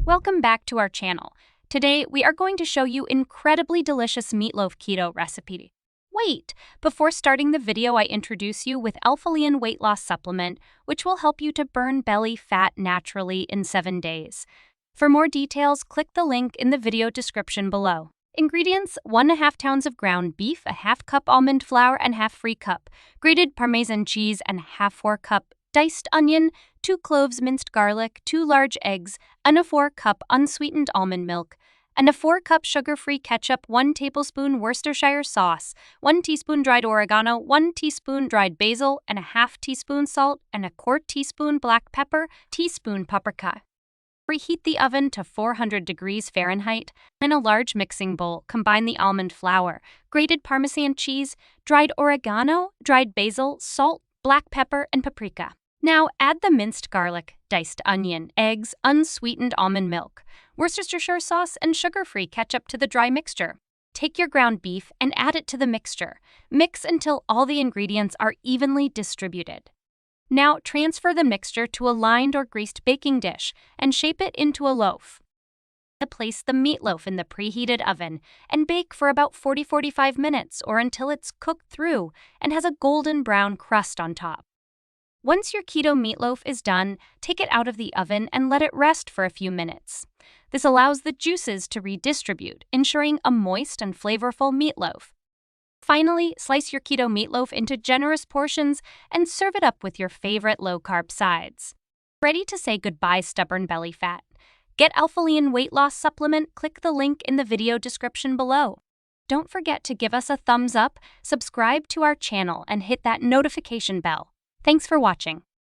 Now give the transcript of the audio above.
Welcome back to our channel. Today, we are going to show you incredibly delicious meatloaf keto recipe. Wait, before starting the video, I introduce you with Alpha-Lion weight loss supplement, which will help you to burn belly fat naturally in 7 days. For more details, click the link in the video description below. Ingredients: 1.5 pounds of ground beef, a half cup almond flour and half free cup, grated Parmesan cheese and half 4 cup diced onion, 2 cloves minced garlic, 2 large eggs, and a 4 cup unsweetened almond milk, and a 4 cup sugar-free ketchup, 1 tablespoon Worcestershire sauce, 1 teaspoon dried oregano, 1 teaspoon dried basil, and a half teaspoon salt, and a 1/4 teaspoon black pepper, teaspoon paprika. Preheat the oven to 400 degrees Fahrenheit. In a large mixing bowl, combine the almond flour, grated Parmesan cheese, dried oregano, dried basil, salt, black pepper, and paprika. Now add the minced garlic, diced onion, eggs, unsweetened almond milk, Worcestershire sauce, and sugar-free ketchup to the dry mixture. Take your ground beef and add it to the mixture. Mix until all the ingredients are evenly distributed. Now transfer the mixture to a lined or greased baking dish and shape it into a loaf. Place the meatloaf in the preheated oven and bake for about 40-45 minutes or until it's cooked through and has a golden brown crust on top. Once your keto meatloaf is done, take it out of the oven and let it rest for a few minutes. This allows the juices to redistribute, ensuring a moist and flavorful meatloaf. Finally, slice your keto meatloaf into generous portions and serve it up with your favorite low-carb sides. Ready to say goodbye, stubborn belly fat? Get Alpha-Lion weight loss supplement, click the link in the video description below. Don't forget to give us a thumbs up, subscribe to our channel, and hit that notification bell. Thanks for watching.